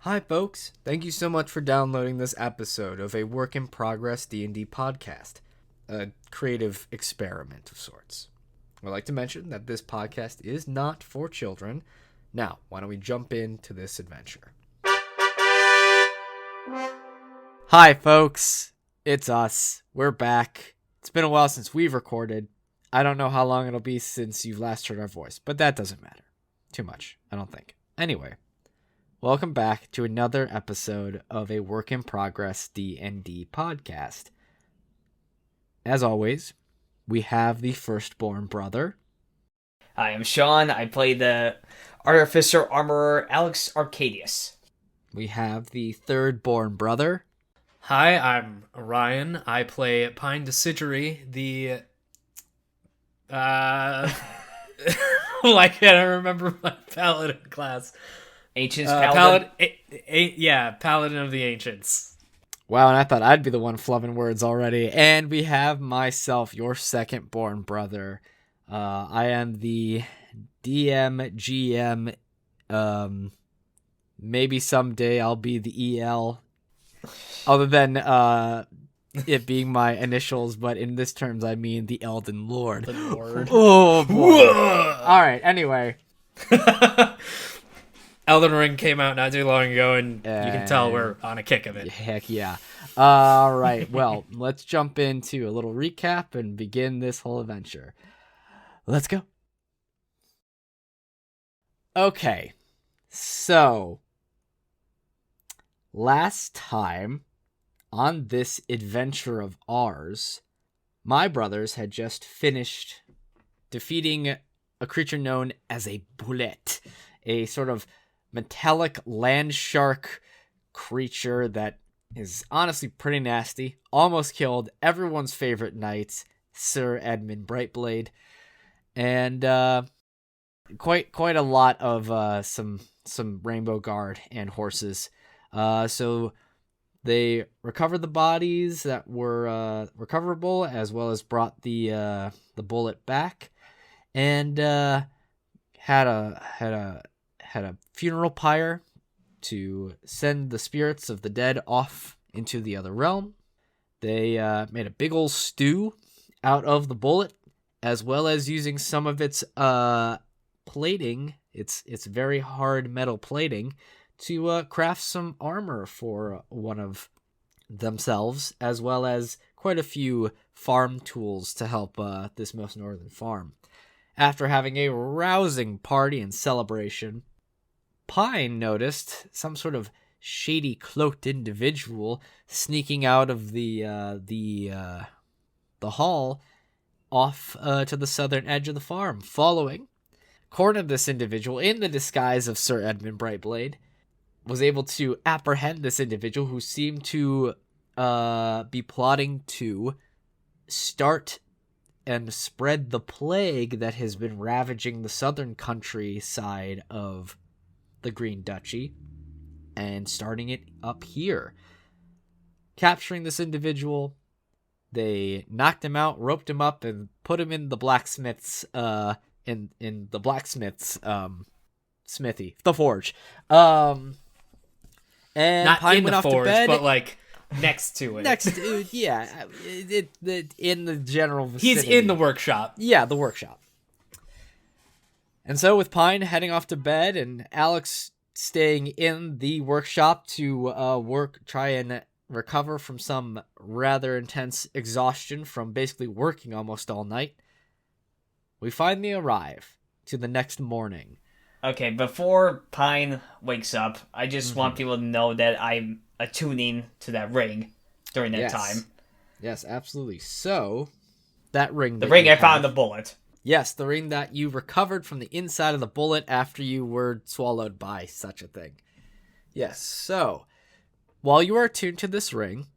Hi folks, thank you so much for downloading this episode of a work in progress D&D podcast, a creative experiment of sorts. I'd like to mention that this podcast is not for children. Now, why don't we jump into this adventure? Hi folks, it's us. We're back. It's been a while since we've recorded. I don't know how long it'll be since you've last heard our voice, but that doesn't matter too much, I don't think. Anyway, welcome back to another episode of a work in progress D&D podcast. As always, we have the firstborn brother. Hi, I'm Sean. I play the Artificer Armorer Alex Arcadis. We have the thirdborn brother. Hi, I'm Ryan. I play Pine Deciduery, the why can't I remember my paladin class? Ancients Paladin. Paladin of the Ancients. Wow, and I thought I'd be the one flubbing words already. And we have myself, your second-born brother. I am the DM, GM. Maybe someday I'll be the EL. Other than it being my initials, but in this terms I mean the Elden Lord. The Lord. Oh, boy. All right, anyway. Elden Ring came out not too long ago, and you can tell we're on a kick of it. Heck yeah. All right, well, let's jump into a little recap and begin this whole adventure. Let's go. Okay, so last time on this adventure of ours, my brothers had just finished defeating a creature known as a bullet, a sort of metallic land shark creature that is honestly pretty nasty. Almost killed everyone's favorite knight, Sir Edmund Brightblade, and quite a lot of some Rainbow Guard and horses. So they recovered the bodies that were recoverable, as well as brought the bullet back, and had a funeral pyre to send the spirits of the dead off into the other realm. They made a big old stew out of the bullet, as well as using some of its plating, its very hard metal plating, to craft some armor for one of themselves, as well as quite a few farm tools to help this most northern farm. After having a rousing party and celebration, Pine noticed some sort of shady cloaked individual sneaking out of the hall off to the southern edge of the farm. Following, cornered this individual in the disguise of Sir Edmund Brightblade, was able to apprehend this individual who seemed to be plotting to start and spread the plague that has been ravaging the southern countryside of the Green Duchy, and starting it up here. Capturing this individual, they knocked him out, roped him up, and put him in the blacksmith's smithy, the forge. And Not Pine in went the off forge, to bed. but like next to it. Yeah, in the general vicinity. He's in the workshop. Yeah, the workshop. And so with Pine heading off to bed and Alex staying in the workshop to try and recover from some rather intense exhaustion from basically working almost all night, we finally arrive to the next morning. Okay, before Pine wakes up, I just want people to know that I'm attuning to that ring during that time. Yes, absolutely. So, that ring... The ring I found in the bullet. Yes, the ring that you recovered from the inside of the bullet after you were swallowed by such a thing. Yes, so, while you are attuned to this ring,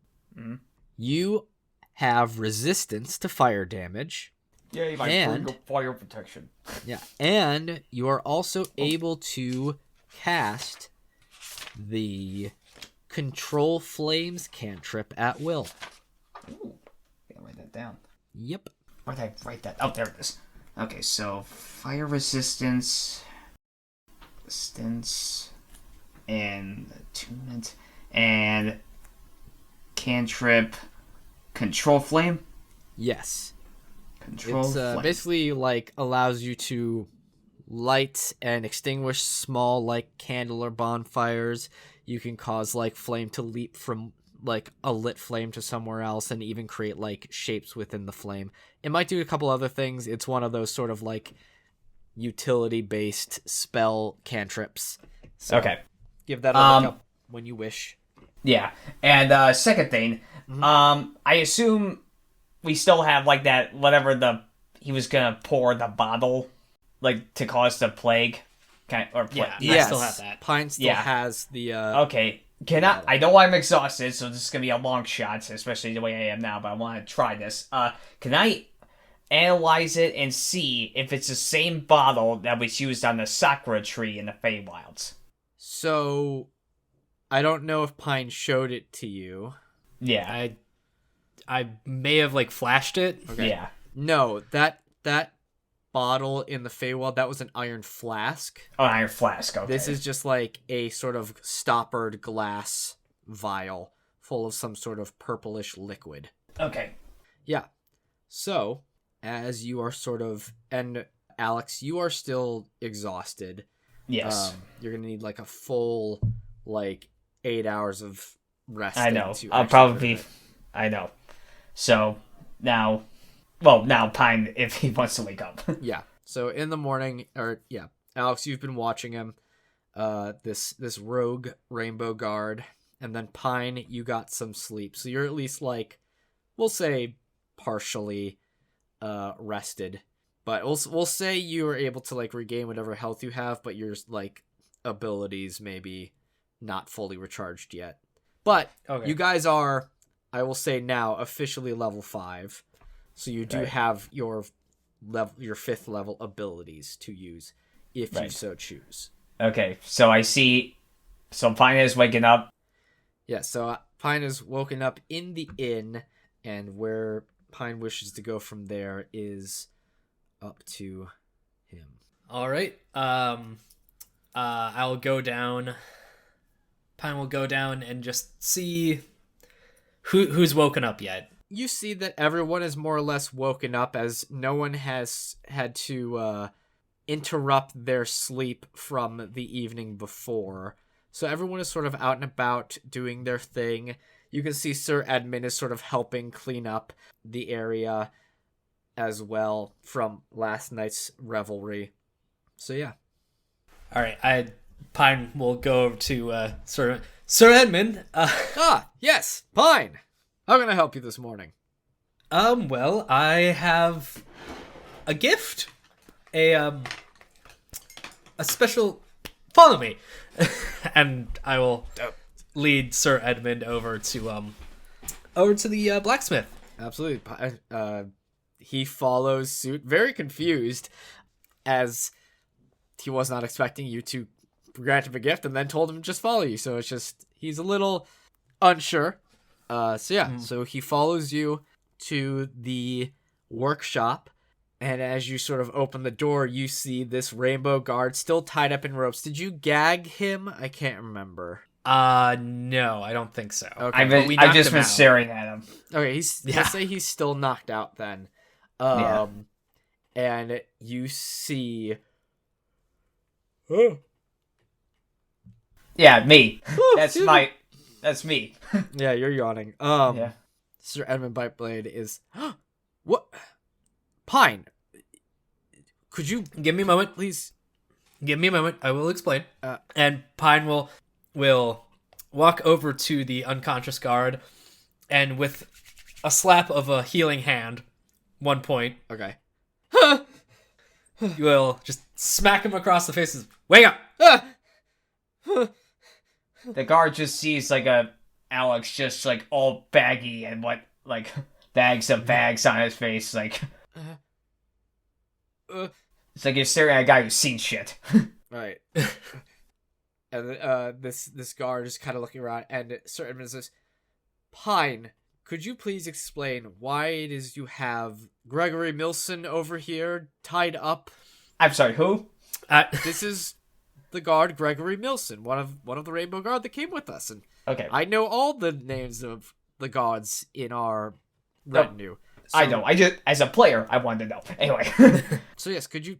you have resistance to fire damage. Yay, my fire protection. Yeah, and you are also able to cast the Control Flames cantrip at will. Ooh, gotta write that down. Yep. Where'd I write that? Oh, there it is. Okay, so fire resistance, and attunement and cantrip control flame. Yes. Control It's flame. basically like allows you to light and extinguish small like candle or bonfires. You can cause like flame to leap from like a lit flame to somewhere else and even create like shapes within the flame. It might do a couple other things. It's one of those sort of like utility based spell cantrips. So Okay. give that a look up when you wish. Yeah. And second thing, I assume we still have like that whatever he was gonna pour the bottle like to cause the plague. Yeah. Yes, I still have that. Pine still has the Okay. I know I'm exhausted, so this is gonna be a long shot, especially the way I am now, but I wanna try this. Can I analyze it and see if it's the same bottle that was used on the Sakura tree in the Feywilds? So I don't know if Pine showed it to you. Yeah. I may have like flashed it. Okay. Yeah. No, that bottle in the Feywild, that was an iron flask. Oh, iron flask, okay. This is just like a sort of stoppered glass vial full of some sort of purplish liquid. Okay. Yeah. So, as you are sort of... And, Alex, you are still exhausted. Yes. You're going to need like a full, 8 hours of rest. I know. to I'll actually probably... finish it. I know. So, now... Well, now Pine, if he wants to wake up. Yeah. So in the morning, Alex, you've been watching him. This rogue rainbow guard, and then Pine, you got some sleep, so you're at least we'll say partially rested, but we'll say you were able to regain whatever health you have, but your abilities maybe not fully recharged yet. But Okay. you guys are, I will say now, officially level 5. So you do have your 5th level abilities to use if you so choose. Okay, so I see... So Pine is waking up. Yeah, so Pine is woken up in the inn, and where Pine wishes to go from there is up to him. All right. I'll go down. Pine will go down and just see who's woken up yet. You see that everyone is more or less woken up, as no one has had to interrupt their sleep from the evening before. So everyone is sort of out and about doing their thing. You can see Sir Edmund is sort of helping clean up the area as well from last night's revelry. So yeah. All right. Pine will go over to Sir Edmund. Yes, Pine. How can I help you this morning? Well, I have a gift. A special... Follow me. And I will lead Sir Edmund over to the blacksmith. Absolutely. He follows suit, very confused, as he was not expecting you to grant him a gift and then told him to just follow you. So it's just, he's a little unsure. So he follows you to the workshop, and as you sort of open the door, you see this rainbow guard still tied up in ropes. Did you gag him? I can't remember. No, I don't think so. Okay. I've just been staring at him. Okay, let's say he's still knocked out then. And you see... Yeah, me. That's me. Yeah, you're yawning. Yeah. Sir Edmund Biteblade is... What? Pine, could you... Give me a moment. Please... Give me a moment. I will explain. And Pine will walk over to the unconscious guard, and with a slap of a healing hand, 1 point, Okay. you will just smack him across the face. Wake up! The guard just sees Alex just all baggy and bags of bags on his face. It's like you're staring at a guy who's seen shit. Right. And this guard is kind of looking around, and Sir Edmund says, Pine, could you please explain why it is you have Gregory Milson over here tied up? I'm sorry, who? This is the guard Gregory Milson, one of the Rainbow Guard that came with us, and Okay. I know all the names of the guards in our retinue. So, I know. I just, as a player, I wanted to know. Anyway. So yes, could you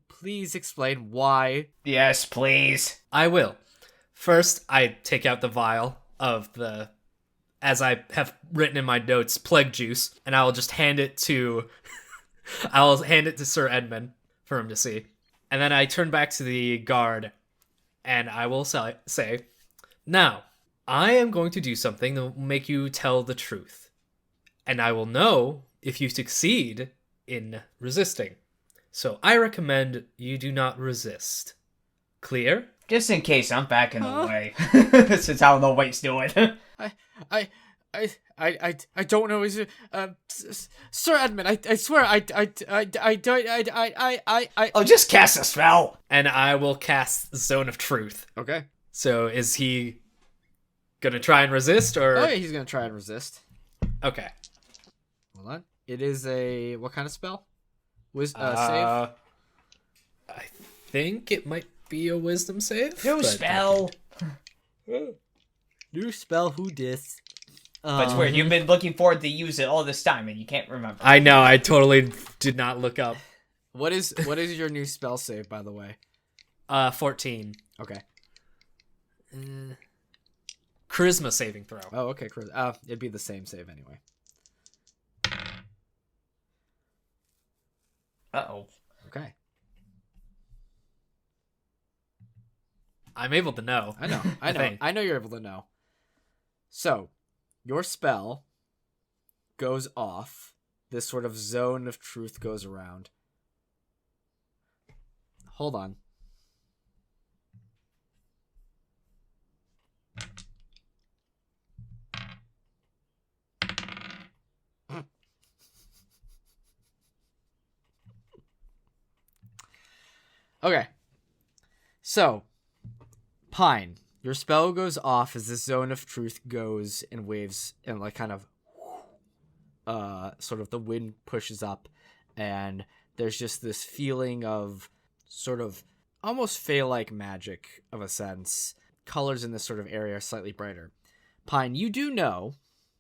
please explain why? Yes, please. I will. First, I take out the vial of the, as I have written in my notes, plague juice, and I will just hand it to, Sir Edmund for him to see. And then I turn back to the guard, and I will say, now, I am going to do something that will make you tell the truth. And I will know if you succeed in resisting. So I recommend you do not resist. Clear? Just in case I'm back in the way. Since I don't know what he's doing. I don't know. Is Sir Edmund? I swear I Oh, just cast a spell. And I will cast Zone of Truth. Okay. So is he gonna try and resist, or? Oh yeah, he's gonna try and resist. Okay. Hold on. It is a what kind of spell? Save. I think it might be a wisdom save. New spell. New spell. Who dis? But it's weird. You've been looking forward to use it all this time, and you can't remember. I know. I totally did not look up. What is your new spell save, by the way? 14. Okay. Charisma saving throw. Oh, okay. It'd be the same save anyway. Uh-oh. Okay. I'm able to know. I know. I know you're able to know. So, your spell goes off. This sort of zone of truth goes around. Hold on. Okay. So, Pine, your spell goes off as this zone of truth goes in waves and like kind of sort of the wind pushes up and there's just this feeling of sort of almost fey-like magic of a sense. Colors in this sort of area are slightly brighter. Pine, you do know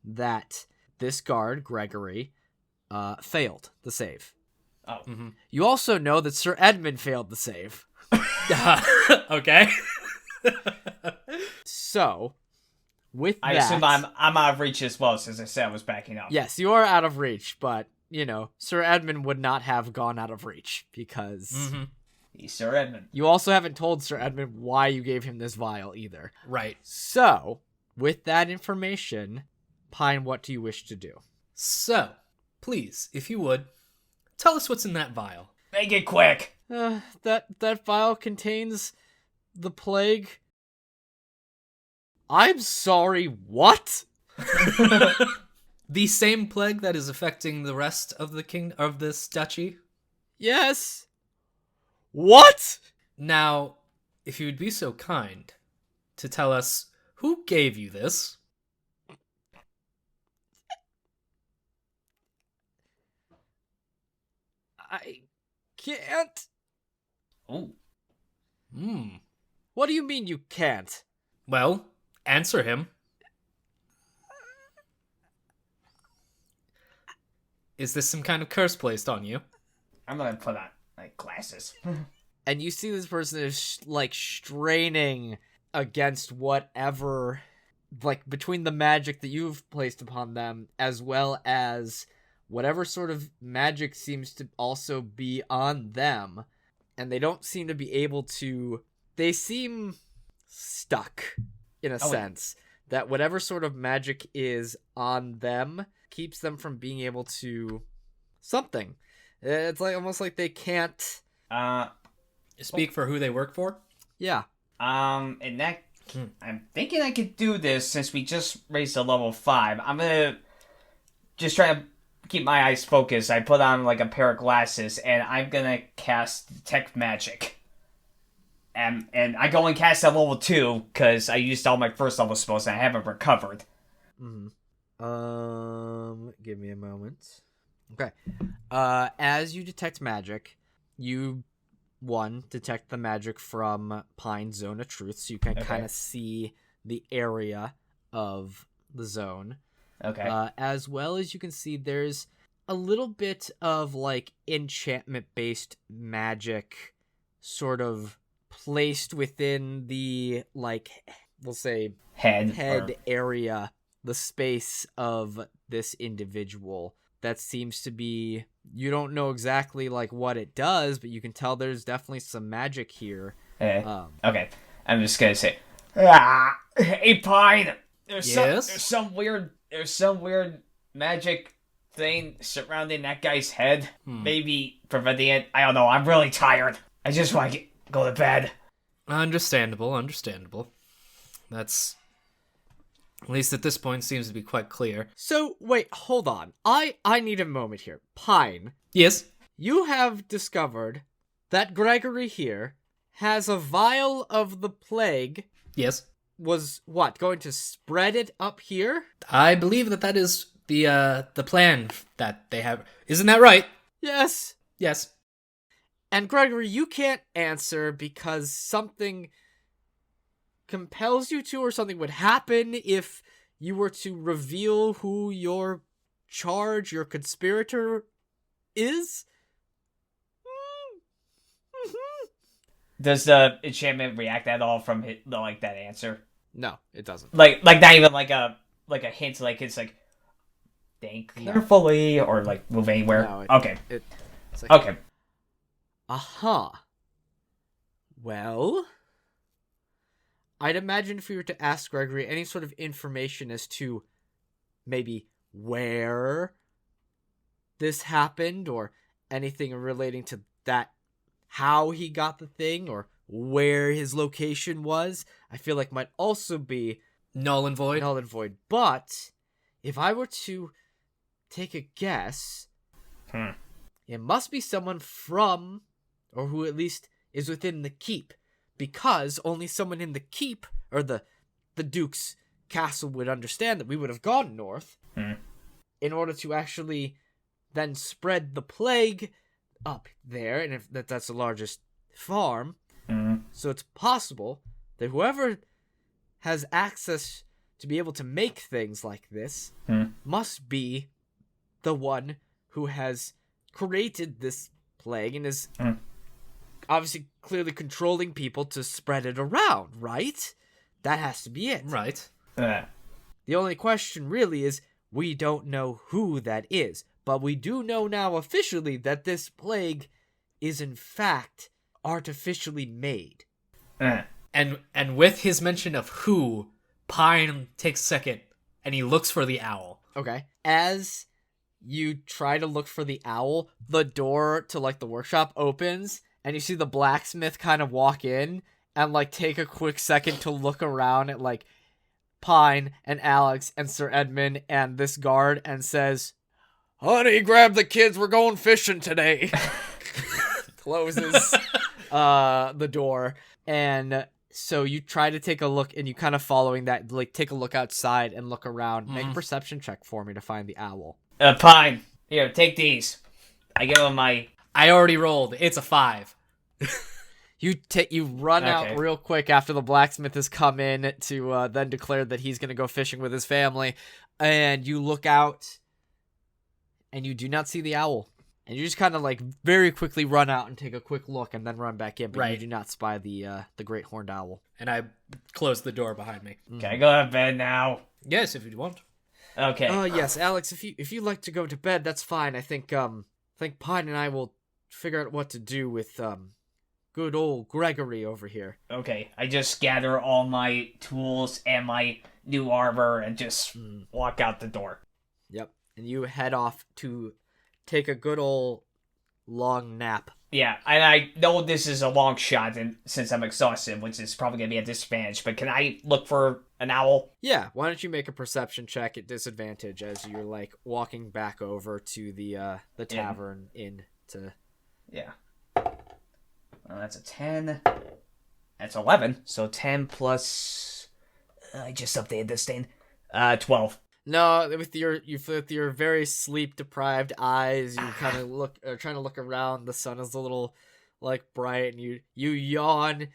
that this guard, Gregory, failed the save. Oh. Mm-hmm. You also know that Sir Edmund failed the save. Okay. So, with I that, assume I'm out of reach as well, since I said I was backing up. yes, you are out of reach, but, you know, Sir Edmund would not have gone out of reach, because He's Sir Edmund. you also haven't told Sir Edmund why you gave him this vial either. Right. So, with that information, Pine, what do you wish to do? So, please, if you would, tell us what's in that vial. Make it quick. That vial contains the plague. I'm sorry, what? The same plague that is affecting the rest of the of this duchy? Yes. What? Now, if you would be so kind to tell us who gave you this. I can't. Ooh. What do you mean you can't? Well, answer him. Is this some kind of curse placed on you? I'm gonna put on, like, glasses. And you see this person is, like, straining against whatever, like, between the magic that you've placed upon them, as well as whatever sort of magic seems to also be on them. And they don't seem to be able to... They seem stuck, in a sense. That whatever sort of magic is on them keeps them from being able to... something. It's like almost like they can't... Speak for who they work for? Yeah. And that... I'm thinking I could do this since we just raised to level 5. I'm gonna just try to keep my eyes focused. I put on, like, a pair of glasses, and I'm gonna cast Detect Magic. And I go and cast at level 2, because I used all my first level spells and I haven't recovered. Give me a moment. Okay. As you detect magic, you one, detect the magic from Pine's Zone of Truth, so you can kind of see the area of the zone. Okay. As well as you can see there's a little bit of, like, enchantment-based magic sort of placed within the, like, we'll say, head area, the space of this individual. That seems to be, you don't know exactly, like, what it does, but you can tell there's definitely some magic here. Okay. I'm just gonna say, hey, Pine, there's some weird magic thing surrounding that guy's head. Maybe preventing it. I don't know. I'm really tired. I just want to go to bed. Understandable. That's, at least at this point, seems to be quite clear. So, wait, hold on. I need a moment here. Pine. Yes? You have discovered that Gregory here has a vial of the plague. Yes. Was what, going to spread it up here? I believe that is the plan that they have. Isn't that right? Yes. Yes. And Gregory, you can't answer because something compels you to, or something would happen if you were to reveal who your conspirator is? Does the enchantment react at all from that answer? No, it doesn't. Like not even like a hint, like it's like think carefully or like move anywhere. No, okay. It's like, okay. Well, I'd imagine if we were to ask Gregory any sort of information as to maybe where this happened or anything relating to that, how he got the thing or where his location was, I feel like might also be null and void. But if I were to take a guess, it must be someone from, or who at least is within the keep, because only someone in the keep, or the Duke's castle, would understand that we would have gone north in order to actually then spread the plague up there, and if that's the largest farm. So it's possible that whoever has access to be able to make things like this must be the one who has created this plague and is obviously clearly controlling people to spread it around, right? That has to be it. Right. The only question really is, we don't know who that is, but we do know now officially that this plague is in fact artificially made. And with his mention of who, Pine takes a second and he looks for the owl. Okay. As you try to look for the owl, the door to like the workshop opens and you see the blacksmith kind of walk in and like take a quick second to look around at like Pine and Alex and Sir Edmund and this guard and says, "Honey, grab the kids, we're going fishing today." Closes the door, and so you try to take a look, and you kind of following that, like, take a look outside and look around. Make a perception check for me to find the owl. Pine, here, take these. I give him my... I already rolled. It's a 5. You run out real quick after the blacksmith has come in to then declare that he's going to go fishing with his family, and you look out, and you do not see the owl. And you just kind of like very quickly run out and take a quick look and then run back in, but you do not spy the great horned owl. And I close the door behind me. Can I go to bed now? Yes, if you want. Okay. Yes, Alex, if you'd like to go to bed, that's fine. I think Pine and I will figure out what to do with good old Gregory over here. Okay, I just gather all my tools and my new armor and just walk out the door. Yep. And you head off to take a good old long nap. Yeah, and I know this is a long shot, and since I'm exhausted, which is probably going to be a disadvantage, but can I look for an owl? Yeah, why don't you make a perception check at disadvantage as you're, like, walking back over to the tavern inn to... Yeah. Well, that's a 10. That's 11. So 10 plus... I just updated this thing. 12. No, with your very sleep deprived eyes, you kind of trying to look around. The sun is a little like bright, and you yawn.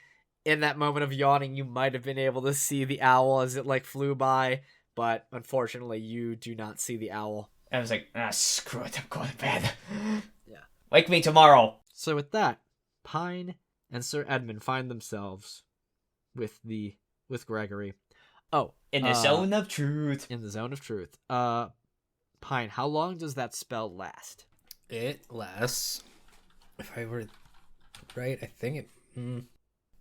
In that moment of yawning, you might have been able to see the owl as it like flew by, but unfortunately, you do not see the owl. I was like, screw it, I'm going to bed. Yeah. Wake me tomorrow. So with that, Pine and Sir Edmund find themselves with Gregory. Oh, In the zone of truth. In the zone of truth. Pine, how long does that spell last? It lasts. If I were right, I think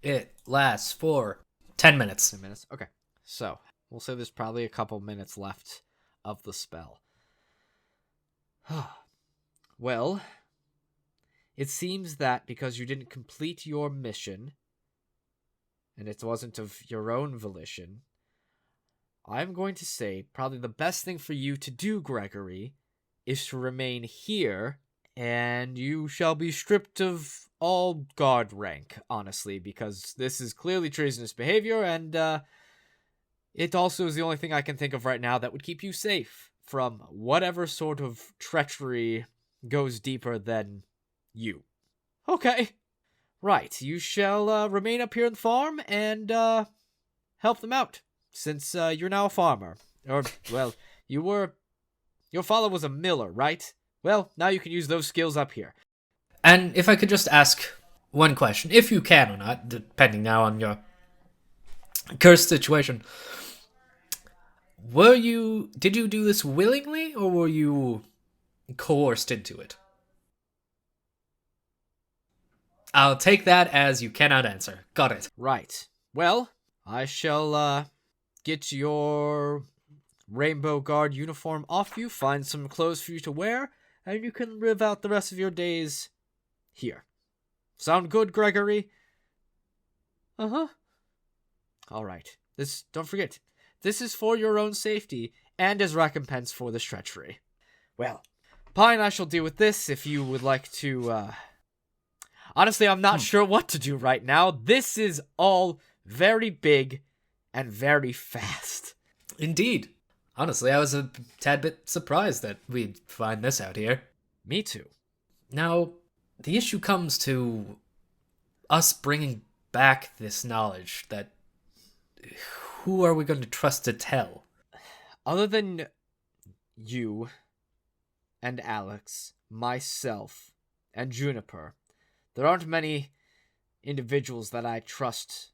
it lasts for 10 minutes. 10 minutes. Okay. So we'll say there's probably a couple minutes left of the spell. Well, it seems that because you didn't complete your mission, and it wasn't of your own volition, I'm going to say probably the best thing for you to do, Gregory, is to remain here, and you shall be stripped of all guard rank, honestly, because this is clearly treasonous behavior, and it also is the only thing I can think of right now that would keep you safe from whatever sort of treachery goes deeper than you. Okay. Right, you shall remain up here on the farm and help them out, since you're now a farmer. Or, well, your father was a miller, right? Well, now you can use those skills up here. And if I could just ask one question, if you can or not, depending now on your cursed situation. Did you do this willingly, or were you coerced into it? I'll take that as you cannot answer. Got it. Right. Well, I shall get your Rainbow Guard uniform off you, find some clothes for you to wear, and you can live out the rest of your days here. Sound good, Gregory? Uh-huh. All right. Don't forget, this is for your own safety and as recompense for this treachery. Well, Pine, I shall deal with this if you would like to, Honestly, I'm not sure what to do right now. This is all very big and very fast. Indeed. Honestly, I was a tad bit surprised that we'd find this out here. Me too. Now, the issue comes to us bringing back this knowledge that who are we going to trust to tell? Other than you and Alex, myself, and Juniper, there aren't many individuals that I trust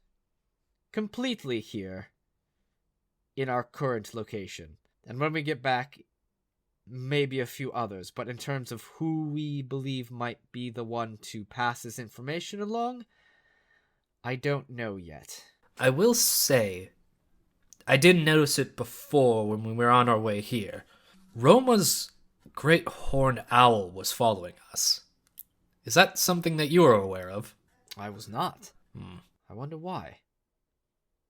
completely here in our current location. And when we get back, maybe a few others. But in terms of who we believe might be the one to pass this information along, I don't know yet. I will say, I didn't notice it before when we were on our way here. Roma's great horned owl was following us. Is that something that you are aware of? I was not. I wonder why.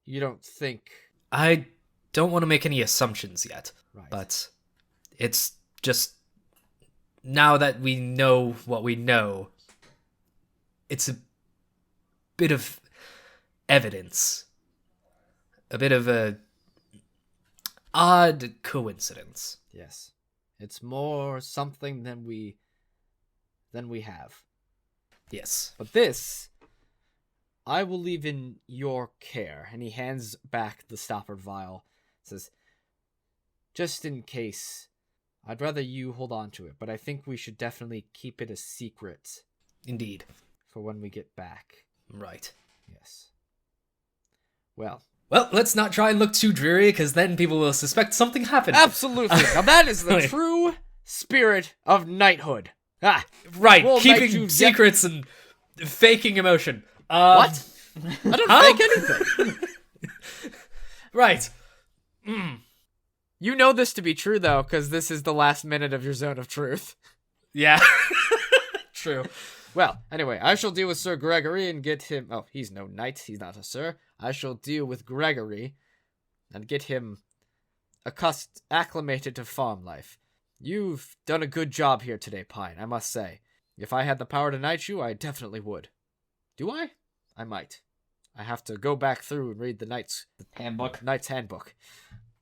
You don't think... I don't want to make any assumptions yet. Right. But it's just... now that we know what we know, it's a bit of evidence. A bit of a odd coincidence. Yes. It's more something than we have. Yes. But this, I will leave in your care. And he hands back the stoppered vial. Says, just in case, I'd rather you hold on to it, but I think we should definitely keep it a secret. Indeed. For when we get back. Right. Yes. Well, let's not try and look too dreary, because then people will suspect something happened. Absolutely. Now that is the true spirit of knighthood. Ah, right, we'll keeping secrets and faking emotion. What? I don't fake anything. Right. You know this to be true, though, because this is the last minute of your zone of truth. Yeah. True. Well, anyway, I shall deal with Sir Gregory and get him... Oh, he's no knight. He's not a sir. I shall deal with Gregory and get him acclimated to farm life. You've done a good job here today, Pine, I must say. If I had the power to knight you, I definitely would. Do I? I might. I have to go back through and read the Knight's Handbook.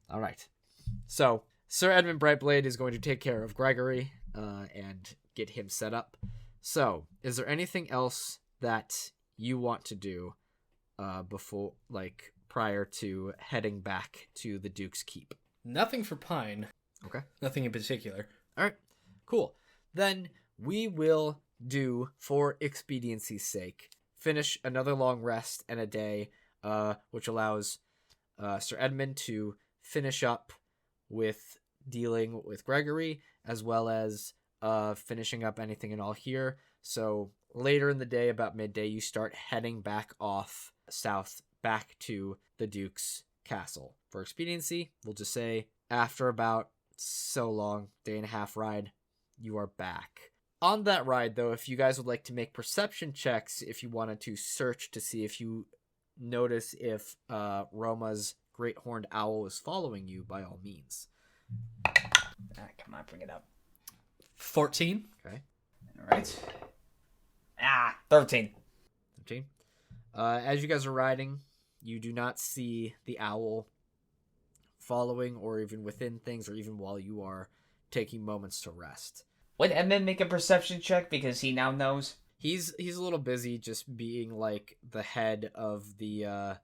All right. So, Sir Edmund Brightblade is going to take care of Gregory and get him set up. So, is there anything else that you want to do before, like, prior to heading back to the Duke's Keep? Nothing for Pine. Okay. Nothing in particular. All right, cool. Then we will do, for expediency's sake, finish another long rest and a day, which allows Sir Edmund to finish up with dealing with Gregory, as well as finishing up anything and all here. So later in the day, about midday, you start heading back off south, back to the Duke's castle. For expediency, we'll just say after about so long, day and a half ride, you are back. On that ride, though, if you guys would like to make perception checks, if you wanted to search to see if you notice if Roma's great horned owl is following you, by all means. Come on, bring it up. 14. Okay. All right. 13. 13. As you guys are riding, you do not see the owl following or even within things, or even while you are taking moments to rest. Would Edmund make a perception check because he now knows? He's a little busy just being like the head of the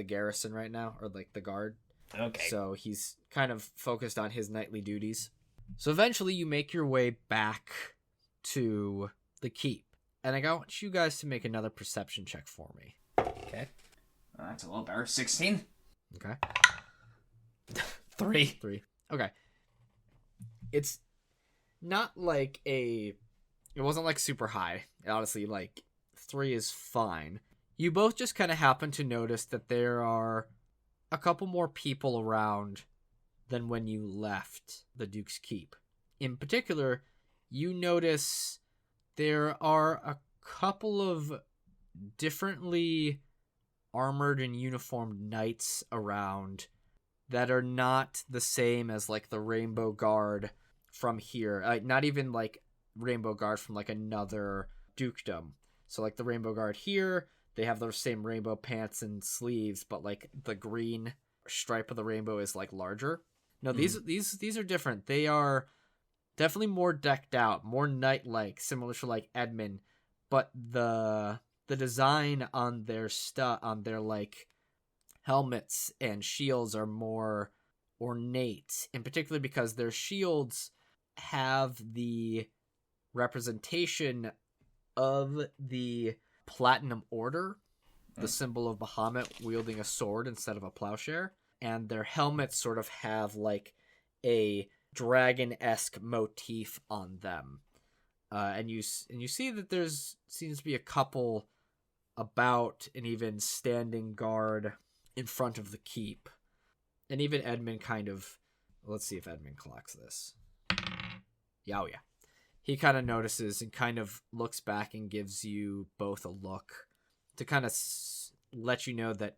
garrison right now, or like the guard. Okay. So he's kind of focused on his nightly duties. So eventually you make your way back to the keep. And I want you guys to make another perception check for me. Okay. That's a little better. 16. Okay. 3. 3. Okay. It's not like it wasn't like super high. Honestly, like 3 is fine. You both just kind of happen to notice that there are a couple more people around than when you left the Duke's Keep. In particular, you notice there are a couple of differently armored and uniformed knights around that are not the same as like the Rainbow Guard from here. Not even like Rainbow Guard from like another dukedom. So like the Rainbow Guard here, they have those same rainbow pants and sleeves, but like the green stripe of the rainbow is like larger. No, these are different. They are definitely more decked out, more knight-like, similar to like Edmund, but the design on their on their like helmets and shields are more ornate, in particular because their shields have the representation of the Platinum Order, the symbol of Bahamut wielding a sword instead of a plowshare, and their helmets sort of have like a dragon-esque motif on them. And you see that there's seems to be a couple about and even standing guard in front of the keep. And even Edmund kind of... Let's see if Edmund collects this. Yeah, oh yeah. He kind of notices and kind of looks back and gives you both a look to kind of let you know that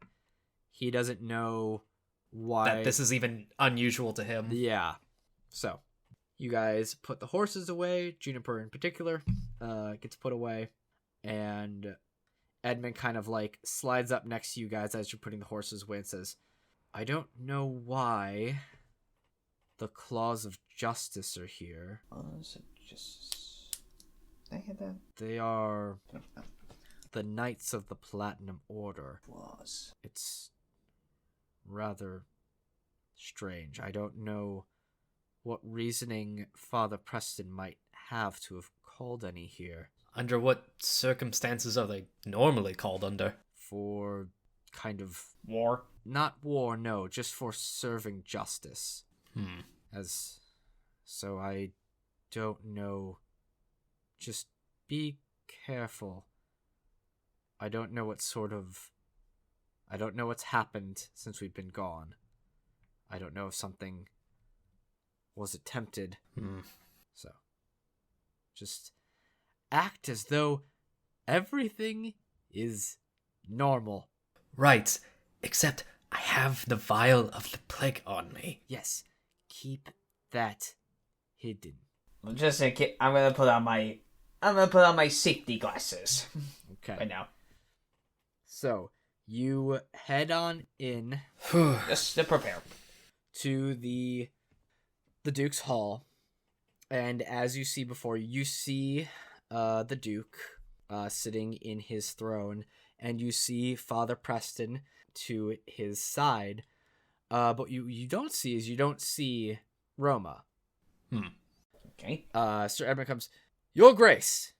he doesn't know why... That this is even unusual to him. Yeah. So, you guys put the horses away. Juniper in particular gets put away. And Edmund kind of like slides up next to you guys as you're putting the horses away and says, I don't know why the claws of justice are here. They are the Knights of the Platinum Order. It's rather strange. I don't know what reasoning Father Preston might have to have called any here. Under what circumstances are they normally called under? For kind of... War? Not war, no. Just for serving justice. So I don't know. Just be careful. I don't know what's happened since we've been gone. I don't know if something was attempted. So, just act as though everything is normal. Right, except I have the vial of the plague on me. Yes, keep that hidden. Just in case, I'm gonna put on my safety glasses. Okay. Right now. So, you head on in Just to prepare. to the Duke's Hall, and as you see before, you see the Duke sitting in his throne, and you see Father Preston to his side. But you don't see Roma. Okay. Sir Edmund comes, Your Grace,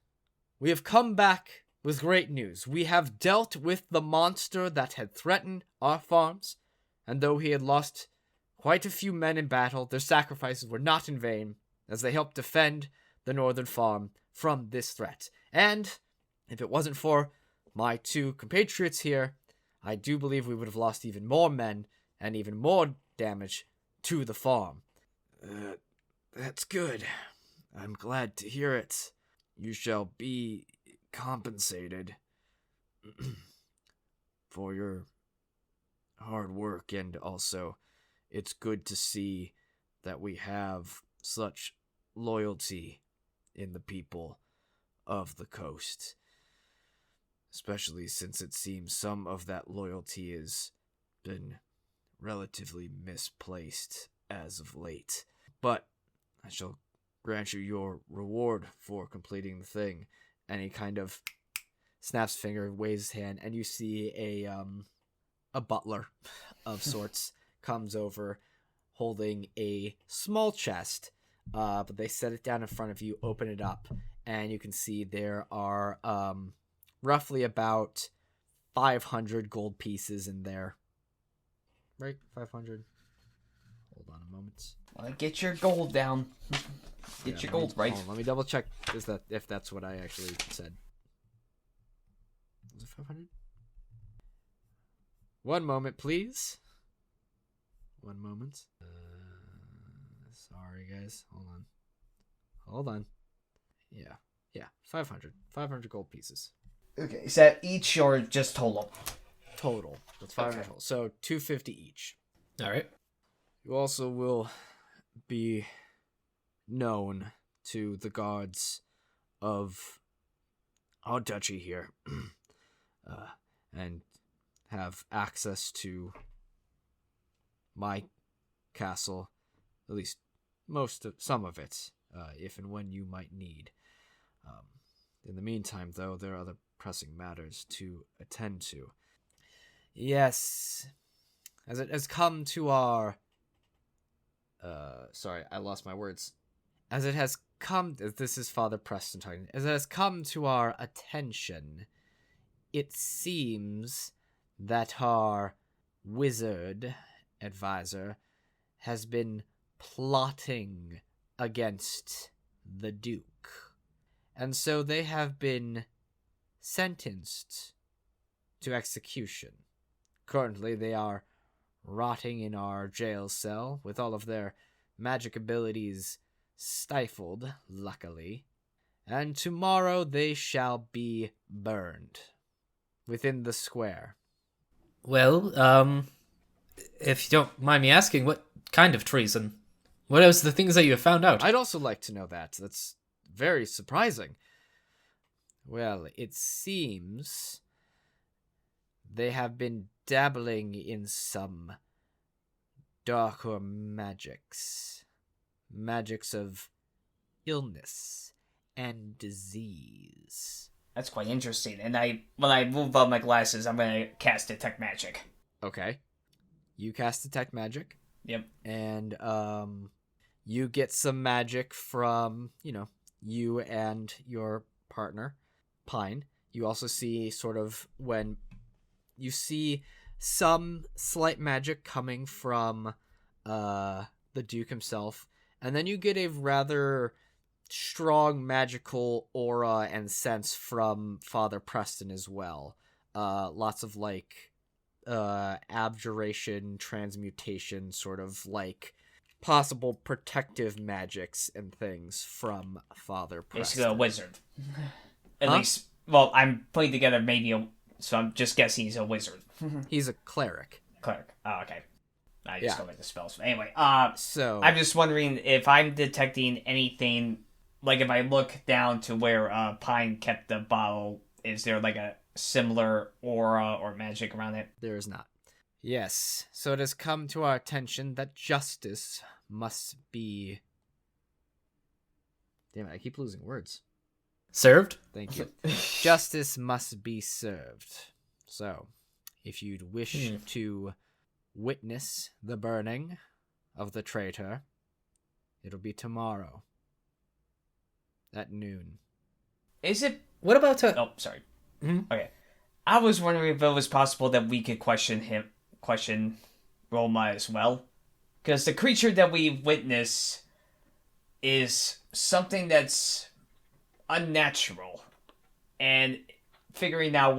we have come back with great news. We have dealt with the monster that had threatened our farms, and though he had lost quite a few men in battle, their sacrifices were not in vain, as they helped defend the northern farm from this threat. And if it wasn't for my 2 compatriots here, I do believe we would have lost even more men and even more damage to the farm. That's good. I'm glad to hear it. You shall be compensated for your hard work, and also it's good to see that we have such loyalty in the people of the coast, especially since it seems some of that loyalty has been relatively misplaced as of late. But I shall grant you your reward for completing the thing. And he kind of snaps his finger, waves his hand, and you see a butler of sorts comes over holding a small chest. But they set it down in front of you, open it up, and you can see there are roughly about 500 gold pieces in there. Right? 500. Hold on a moment. Get your gold down. Get your gold right. Let me double check if that's what I actually said. Was it 500? One moment, please. One moment. Sorry, guys. Hold on. Yeah. 500. 500 gold pieces. Okay, is that each or just total? Total. That's 500 total. So 250 each. All right. You also will be known to the guards of our duchy here, and have access to my castle, at least some of it, if and when you might need. In the meantime, though, there are other pressing matters to attend to. Yes, as it has come to our... sorry, I lost my words. As it has come... This is Father Preston talking. As it has come to our attention, it seems that our wizard advisor has been plotting against the Duke. And so they have been sentenced to execution. Currently, they are rotting in our jail cell with all of their magic abilities stifled, luckily. And tomorrow they shall be burned within the square. Well, if you don't mind me asking, what kind of treason? What else the things that you have found out? I'd also like to know that. That's very surprising. Well, it seems they have been dabbling in some darker magics. Magics of illness and disease. That's quite interesting. And when I move up my glasses, I'm gonna cast Detect Magic. Okay. You cast Detect Magic. Yep. And you get some magic from, you and your partner, Pine. You also see sort of when you see some slight magic coming from the Duke himself, and then you get a rather strong magical aura and sense from Father Preston as well. Lots of abjuration, transmutation, sort of possible protective magics and things from Father Preston. Basically a wizard. At least, well, I'm putting together so I'm just guessing he's a wizard. He's a cleric. Cleric. Oh, okay. I just go with the spells. Anyway, so I'm just wondering if I'm detecting anything, if I look down to where Pine kept the bottle, is there a similar aura or magic around it? There is not. Yes, so it has come to our attention that justice must be... Damn it, I keep losing words. Served? Thank you. Justice must be served. So, if you'd wish to witness the burning of the traitor, it'll be tomorrow at noon. Is it? What about Oh, sorry. Okay. I was wondering if it was possible that we could question Roma as well. Because the creature that we witness is something that's unnatural. And figuring out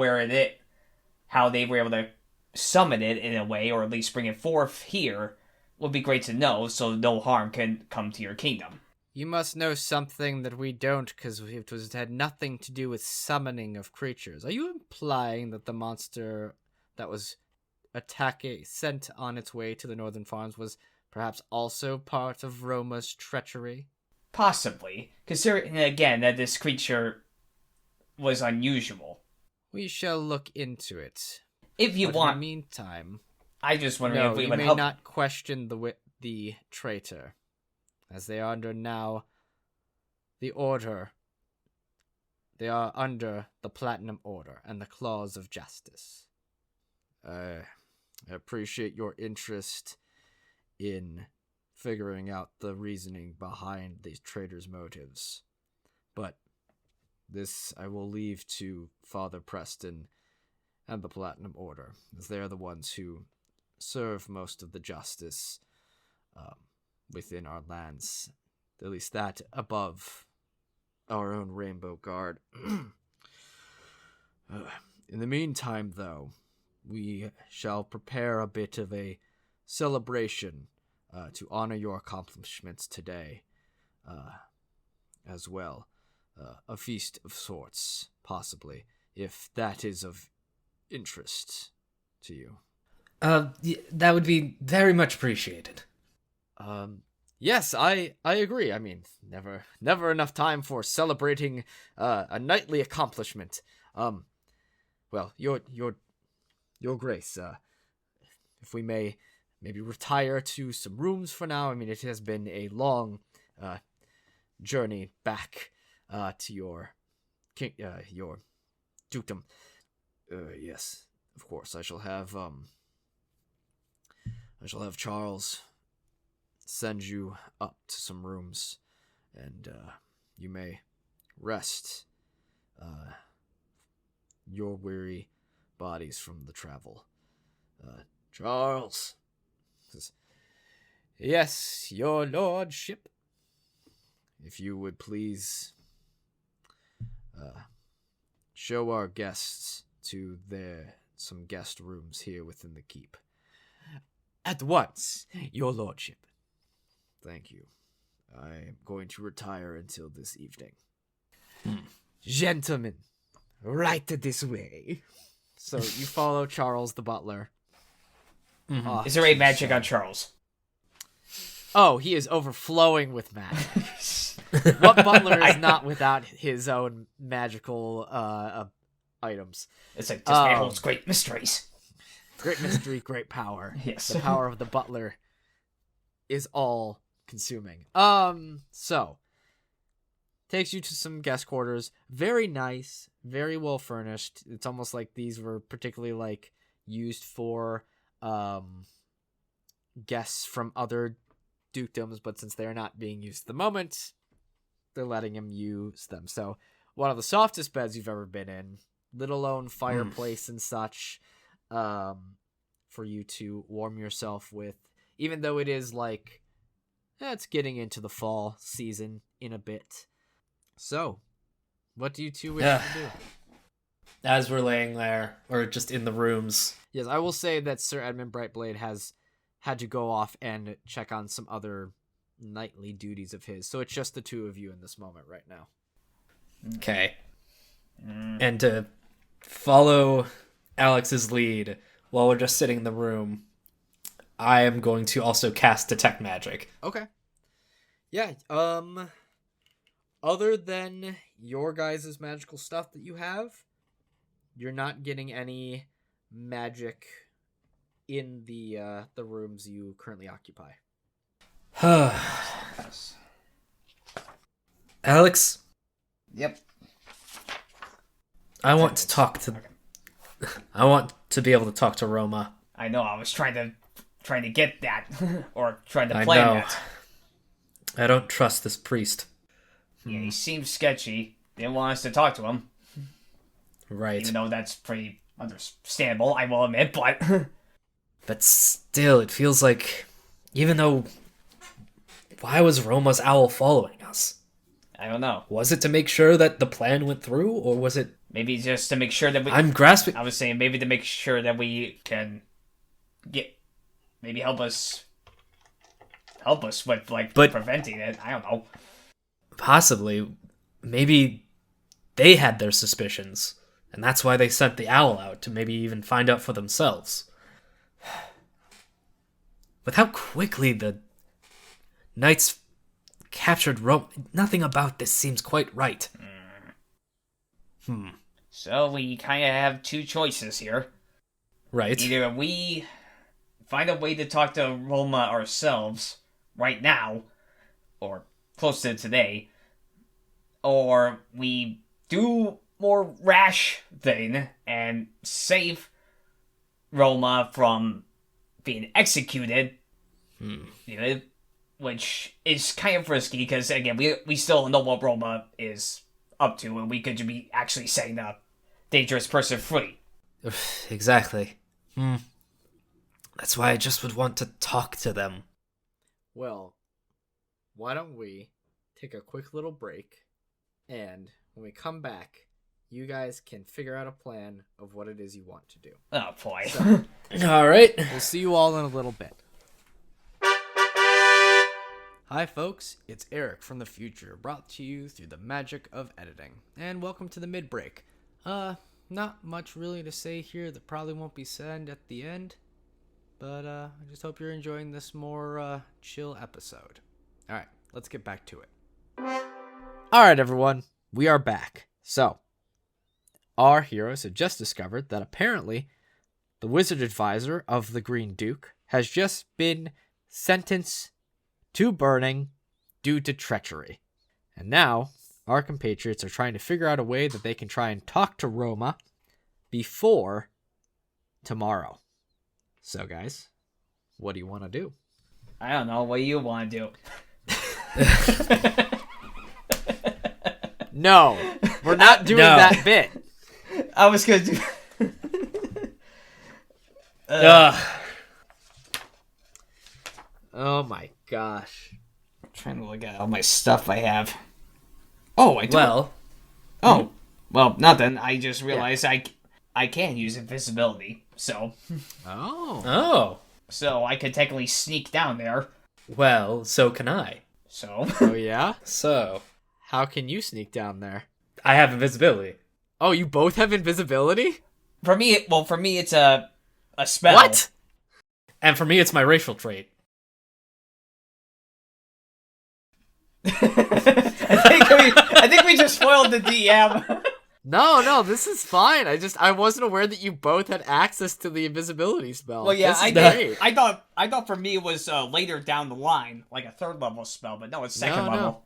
how they were able to summon it in a way, or at least bring it forth here, would be great to know, so no harm can come to your kingdom. You must know something that we don't, because it had nothing to do with summoning of creatures. Are you implying that the monster that was sent on its way to the Northern Farms was perhaps also part of Roma's treachery? Possibly, considering again that this creature was unusual. We shall look into it. If you want. In the meantime, I just wondering if we you would may help. not question the traitor, as they are under now the order. They are under the Platinum Order and the Claws of Justice. I appreciate your interest in figuring out the reasoning behind these traitors' motives, but this I will leave to Father Preston and the Platinum Order, as they are the ones who serve most of the justice within our lands, at least that above our own Rainbow Guard. In the meantime, though, we shall prepare a bit of a celebration to honor your accomplishments today, as well. A feast of sorts, possibly, if that is of interest to you. That would be very much appreciated. Yes, I agree. I mean, never enough time for celebrating a knightly accomplishment. Well, your grace, if we may maybe retire to some rooms for now. I mean, it has been a long journey back to your dukedom. Yes, of course. I shall have Charles send you up to some rooms, and you may rest your weary bodies from the travel. Charles. Yes, your lordship. If you would please show our guests to some guest rooms here within the keep. At once, your lordship. Thank you. I am going to retire until this evening. Gentlemen, right this way. So you follow Charles the butler. Mm-hmm. Is there any magic on Charles? Oh, he is overflowing with magic. What butler is not without his own magical items? It's like, this man holds great mysteries. Great mystery, great power. Yes. The power of the butler is all consuming. So takes you to some guest quarters. Very nice, very well furnished. It's almost like these were particularly used for guests from other dukedoms, but since they're not being used at the moment, they're letting him use them. So one of the softest beds you've ever been in, little own fireplace and such, for you to warm yourself with, even though it is it's getting into the fall season in a bit. So what do you two wish to do? As we're laying there, or just in the rooms. Yes, I will say that Sir Edmund Brightblade has had to go off and check on some other nightly duties of his. So it's just the two of you in this moment right now. Okay. And to follow Alex's lead, while we're just sitting in the room, I am going to also cast Detect Magic. Okay. Yeah, other than your guys' magical stuff that you have, you're not getting any magic in the rooms you currently occupy. Alex? Yep. I want to talk to... I want to be able to talk to Roma. I know, I was trying to get that. Or trying to I plan know. that. I don't trust this priest. Yeah, he seems sketchy. Didn't want us to talk to him. Right. Even though that's pretty understandable, I will admit, but... But still, it feels like... Even though... Why was Roma's owl following us? I don't know. Was it to make sure that the plan went through, or was it... Maybe just to make sure that we... I'm grasping... I was saying maybe to make sure that we can get... Maybe help us with, like, But- preventing it. I don't know. Possibly. Maybe they had their suspicions, and that's why they sent the owl out, to maybe even find out for themselves. With how quickly the knights captured Rome, nothing about this seems quite right. So we kind of have two choices here. Right. Either we find a way to talk to Roma ourselves right now, or close to today, or we do more rash thing and save Roma from being executed, you know, which is kind of risky because, again, we still don't know what Roma is up to, and we could be actually setting a dangerous person free. Exactly. That's why I just would want to talk to them. Well, why don't we take a quick little break, and when we come back, you guys can figure out a plan of what it is you want to do. Oh, boy. All right. We'll see you all in a little bit. Hi folks, it's Eric from the future, brought to you through the magic of editing. And welcome to the mid-break. Not much really to say here that probably won't be said at the end, but I just hope you're enjoying this more chill episode. Alright, let's get back to it. Alright everyone, we are back. So, our heroes have just discovered that apparently the wizard advisor of the Green Duke has just been sentenced to burning due to treachery. And now, our compatriots are trying to figure out a way that they can try and talk to Roma before tomorrow. So guys, what do you want to do? I don't know. What do you want to do? No, we're not doing No. that bit. I was going to do... Oh my gosh. I'm trying to look at all my stuff I have. Oh, I do. Well, Oh, well, nothing. I just realized I can use invisibility, so Oh. I could technically sneak down there. well, so can I. So Oh yeah? So, How can you sneak down there? I have invisibility. Oh, you both have invisibility? for me, it's a spell. What? And for me, it's my racial trait. I think we just spoiled the DM. No, this is fine. I wasn't aware that you both had access to the invisibility spell. Well, yeah, This I is did. great. I thought for me it was later down the line, like a third level spell, but no, it's second No. level.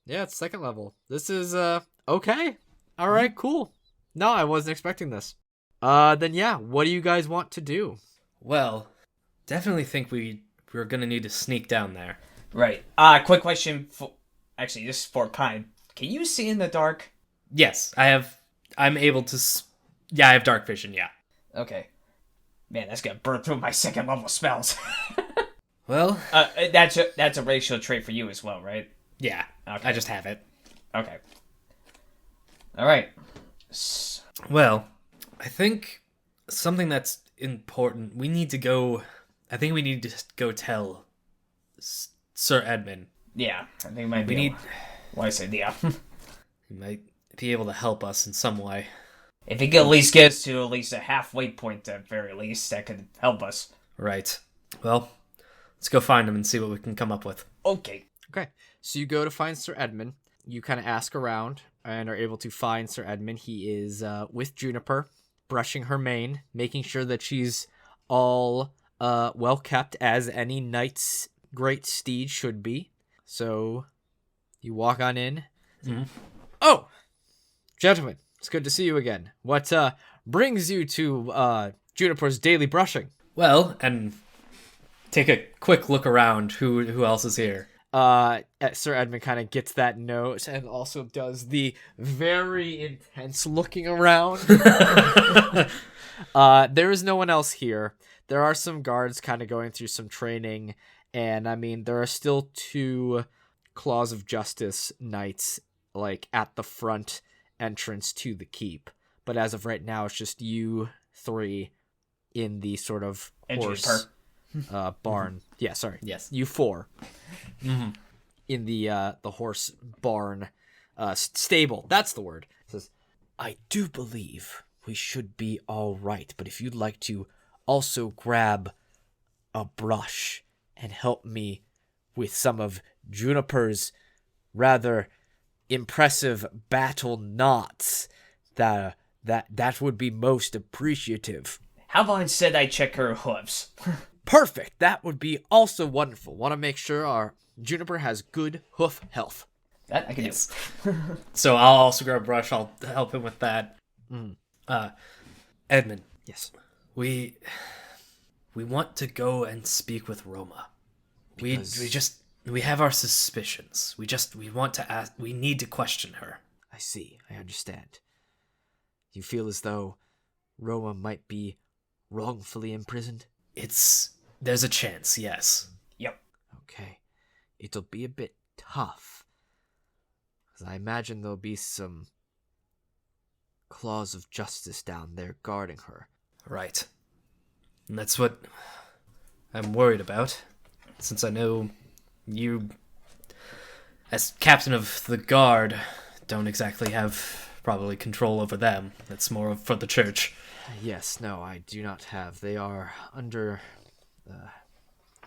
Yeah, it's second level. This is okay. All right, cool. No, I wasn't expecting this. Then yeah, what do you guys want to do? Well, definitely think we're gonna need to sneak down there. Right. Quick question for actually, this is for Pine. Can you see in the dark? Yes, I'm able to... Yeah, I have dark vision, yeah. Okay. Man, that's gonna burn through my second level spells. Well, That's a racial trait for you as well, right? yeah, Okay. I just have it. Okay. All right. Well, I think something that's important, we need to go... I think we need to go tell Sir Edmund. Yeah, I think it might be. We need... Why I said yeah. He might be able to help us in some way. If he could at least get us to at least a halfway point, at very least, that could help us. Right. Well, let's go find him and see what we can come up with. Okay. Okay, so you go to find Sir Edmund. You kind of ask around and are able to find Sir Edmund. He is with Juniper, brushing her mane, making sure that she's all well kept, as any knight's great steed should be. So you walk on in. Mhm. Oh, gentlemen, It's good to see you again. What brings you to Juniper's daily brushing? Well, and take a quick look around. Who else is here? Sir Edmund kind of gets that note and also does the very intense looking around. There is no one else here. There are some guards kind of going through some training, and I mean, there are still 2 Claws of Justice knights like at the front entrance to the keep. But as of right now, it's just you 3 in the sort of horse barn. Yeah, sorry. Yes. You 4 in the horse barn stable. That's the word. It says, I do believe we should be all right, but if you'd like to also grab a brush and help me with some of Juniper's rather impressive battle knots, that would be most appreciative. How about instead I check her hooves? Perfect. That would be also wonderful. Want to make sure our Juniper has good hoof health. That I can do. So I'll also grab a brush. I'll help him with that. Edmund. Yes. We want to go and speak with Roma. We have our suspicions. We want to ask. We need to question her. I see. I understand. You feel as though Roma might be wrongfully imprisoned? There's a chance, yes. Yep. Okay. It'll be a bit tough. Because I imagine there'll be some claws of justice down there guarding her. Right. And that's what I'm worried about. Since I know you, as captain of the guard, don't exactly have probably control over them. It's more for the church. Yes, no, I do not have. They are under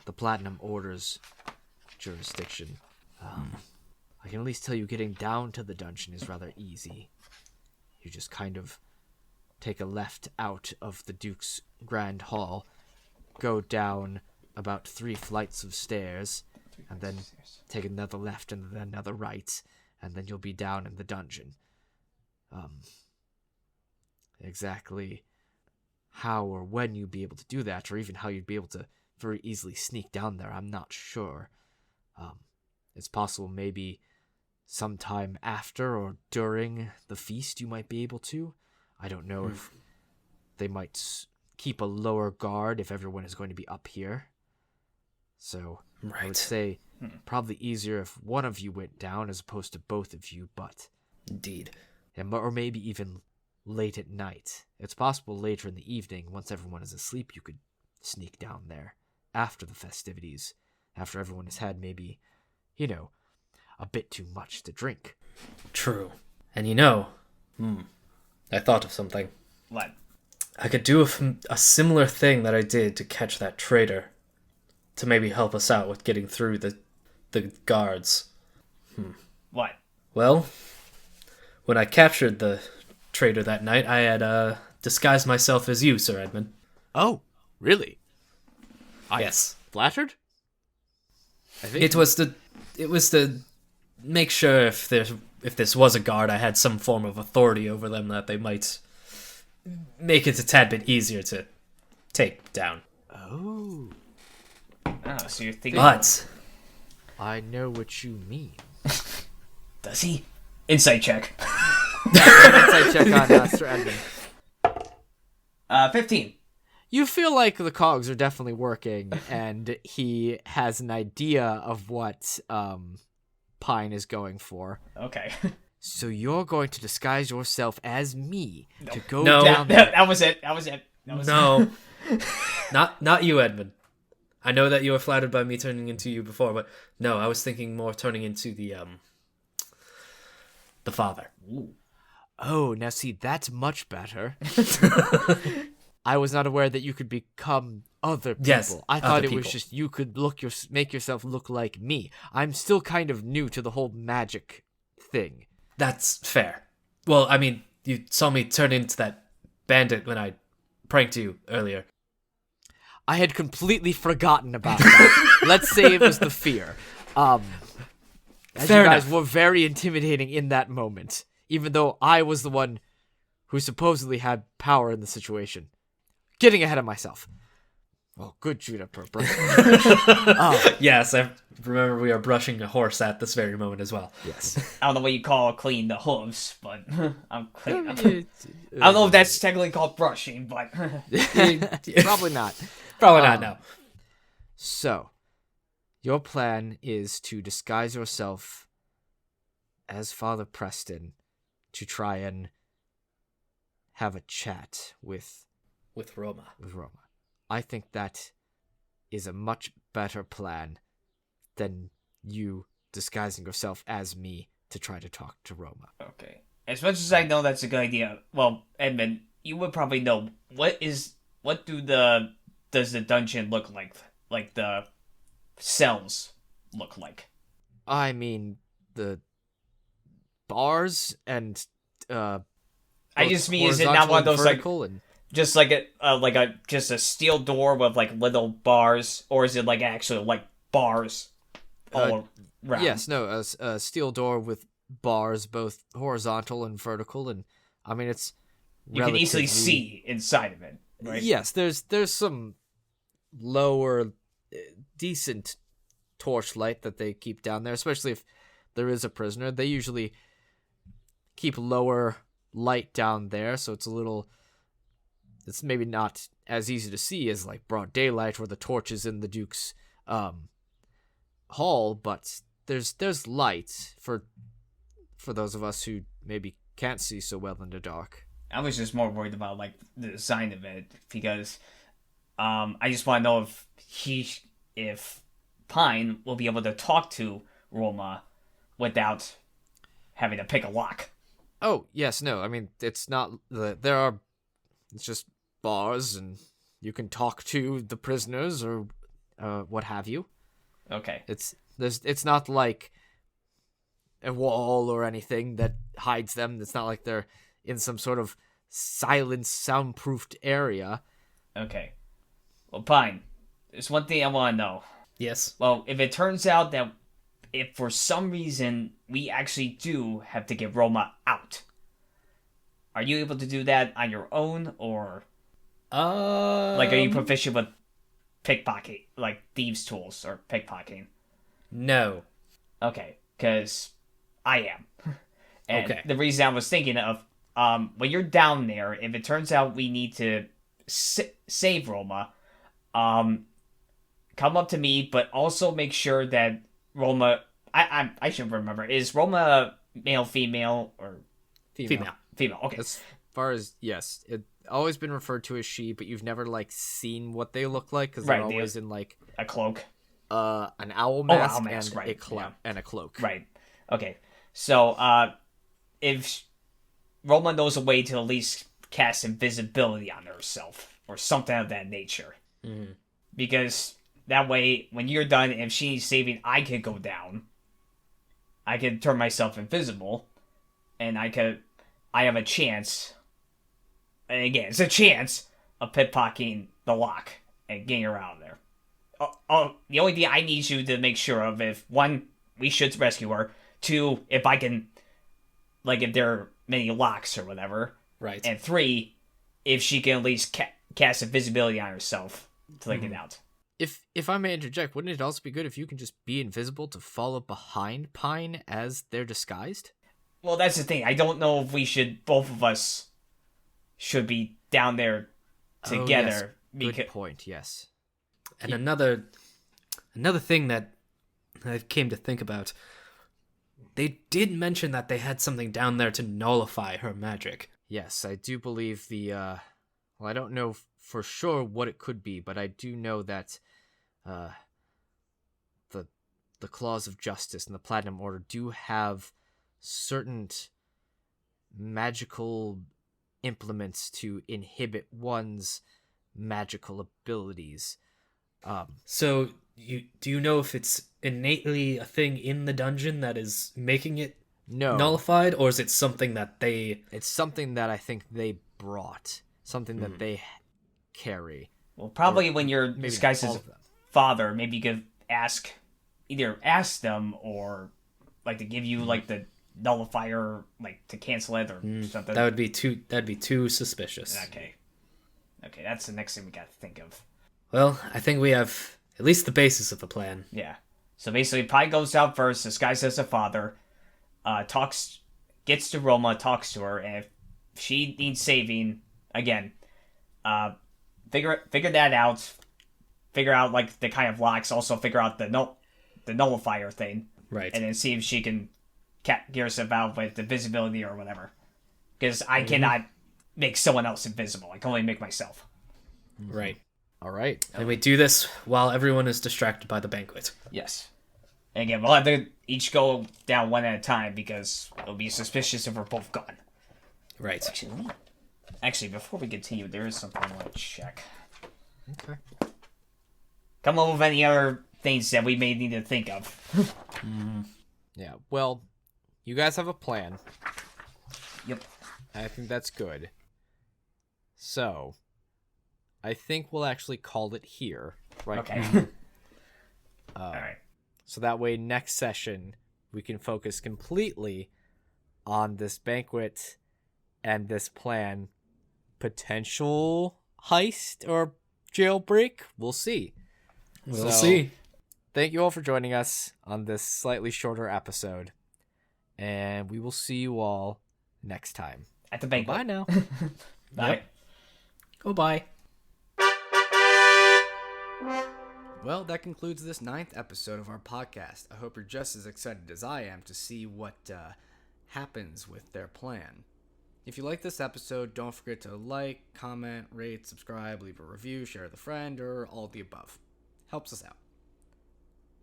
the Platinum Order's jurisdiction. I can at least tell you getting down to the dungeon is rather easy. You just kind of take a left out of the Duke's Grand Hall, go down about 3 flights of stairs, and then take another left and then another right, and then you'll be down in the dungeon. Exactly how or when you'd be able to do that, or even how you'd be able to very easily sneak down there, I'm not sure. It's possible maybe sometime after or during the feast you might be able to. I don't know if they might keep a lower guard if everyone is going to be up here. So I would say probably easier if one of you went down as opposed to both of you, but... Indeed. Or maybe even late at night. It's possible later in the evening, once everyone is asleep, you could sneak down there after the festivities, after everyone has had maybe, a bit too much to drink. True. And I thought of something. What? I could do a similar thing that I did to catch that traitor, to maybe help us out with getting through the guards. What? Well, when I captured the traitor that night, I had disguised myself as you, Sir Edmund. Oh, really? Yes. Flattered? I think It was to make sure if this was a guard, I had some form of authority over them that they might make it a tad bit easier to take down. Oh. Oh, so you're thinking... But I know what you mean. Does he? Insight check. Insight check on Sir Edmund. 15. You feel like the cogs are definitely working, and he has an idea of what Pine is going for. Okay. So you're going to disguise yourself as me to go No. down there. That was it. no, not you, Edmund. I know that you were flattered by me turning into you before, but no, I was thinking more turning into the father. Ooh. Oh, now see, that's much better. I was not aware that you could become other people. Yes, I thought other it was people. just you could make yourself look like me. I'm still kind of new to the whole magic thing. That's fair. Well, I mean, you saw me turn into that bandit when I pranked you earlier. I had completely forgotten about that. Let's say it was the fear. As Fair you guys enough. were very intimidating in that moment, even though I was the one who supposedly had power in the situation. Getting ahead of myself. Oh, good Juniper. Yes, I remember we are brushing a horse at this very moment as well. Yes. I don't know what you call clean the hooves, but I'm clean. I don't know if that's technically called brushing, but Probably not. Probably not, no. So, your plan is to disguise yourself as Father Preston to try and have a chat with Roma. I think that is a much better plan than you disguising yourself as me to try to talk to Roma. okay. As much as I know that's a good idea, well, Edmund, you would probably know does the dungeon look like? Like the cells look like? I mean, the bars and I just mean, is it not one of those like and just like a just a steel door with like little bars, or is it like actually like bars all around? yes, no, a steel door with bars both horizontal and vertical, and I mean it's you can easily see inside of it, right? Yes, there's some lower decent torchlight that they keep down there, especially if there is a prisoner. They usually keep lower light down there, so it's maybe not as easy to see as like broad daylight or the torches in the Duke's hall, but there's light for those of us who maybe can't see so well in the dark. I was just more worried about like the design of it, because I just want to know if Pine will be able to talk to Roma without having to pick a lock. Oh, yes, no, I mean, it's not, it's just bars, and you can talk to the prisoners, or what have you. Okay. It's not like a wall or anything that hides them. It's not like they're in some sort of silent, soundproofed area. Okay. Well, Pine, there's one thing I want to know. Yes. Well, if it turns out that if for some reason we actually do have to get Roma out, are you able to do that on your own, or like are you proficient with pickpocket, like thieves' tools or pickpocketing? No. Okay, because I am. And Okay. the reason I was thinking of, when you're down there, if it turns out we need to save Roma, come up to me, but also make sure that Roma, I should remember, is Roma male, female, or Female. female? Okay. As far as, yes, it's always been referred to as she, but you've never, like, seen what they look like, because they're Right, always in, like, a cloak. an owl mask, owl mask, and right, and a cloak. Right. Okay. So, if Roma knows a way to at least cast invisibility on herself, or something of that nature. Mm-hmm. Because that way, when you're done, if she needs saving, I could go down. I could turn myself invisible, and I have a chance, and again, it's a chance of pickpocketing the lock and getting her out of there. The only thing I need you to make sure of, if one, we should rescue her, two, if I can, like, if there are many locks or whatever, Right. and three, if she can at least cast invisibility on herself to get out. If I may interject, wouldn't it also be good if you can just be invisible to follow behind Pine as they're disguised? Well, that's the thing. I don't know if both of us should be down there together. Good point, yes. And another thing that I came to think about, they did mention that they had something down there to nullify her magic. Yes, I do believe well, I don't know for sure what it could be, but I do know that the Claws of Justice and the Platinum Order do have certain magical implements to inhibit one's magical abilities. So, do you know if it's innately a thing in the dungeon that is making it nullified, or is it something that they... It's something that I think they brought. Something that they carry. Well, probably when you're disguised as a father, maybe you could either ask them, or like to give you like the nullifier, like, to cancel it or something? That'd be too suspicious. Okay, that's the next thing we got to think of. Well, I think we have at least the basis of the plan. Yeah. So basically, Pi goes out first, disguised as a father, gets to Roma, talks to her, and if she needs saving, again, figure that out. Figure out, like, the kind of locks. Also figure out the nullifier thing. Right. And then see if she can get herself out with the visibility or whatever. Because I cannot make someone else invisible. I can only make myself. Right. All right. And we do this while everyone is distracted by the banquet. Yes. And again, we'll have to each go down one at a time because it'll be suspicious if we're both gone. Right. Actually, before we continue, there is something I want to check. Okay. Come up with any other things that we may need to think of. Yeah. Well, you guys have a plan. Yep. I think that's good. So, I think we'll actually call it here. Right. Okay. All right. So that way, next session, we can focus completely on this banquet and this plan. Potential heist or jailbreak? We'll see. We'll see. Thank you all for joining us on this slightly shorter episode. And we will see you all next time. At the banquet. Bye now. Bye. Yep. Goodbye. Well, that concludes this 9th episode of our podcast. I hope you're just as excited as I am to see what happens with their plan. If you like this episode, don't forget to like, comment, rate, subscribe, leave a review, share with a friend, or all the above. Helps us out.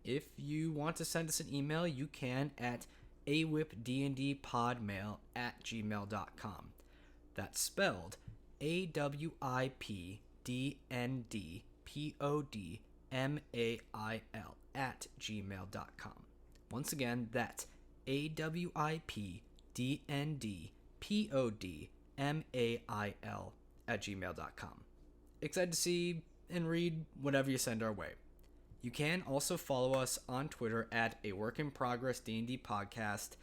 If you want to send us an email, you can at awipdndpodmail@gmail.com. That's spelled awipdndpodmail@gmail.com. Once again, that's awipdndpodmail@gmail.com. Excited to see and read whatever you send our way. You can also follow us on Twitter at A Work in Progress D&D Podcast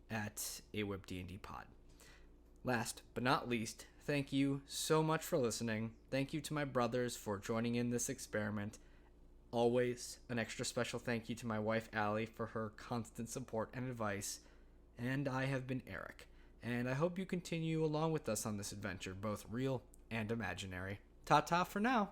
at awipdndpod. Last but not least, thank you so much for listening. Thank you to my brothers for joining in this experiment. Always an extra special thank you to my wife Allie for her constant support and advice. And I have been Eric, and I hope you continue along with us on this adventure, both real and imaginary. Ta-ta for now.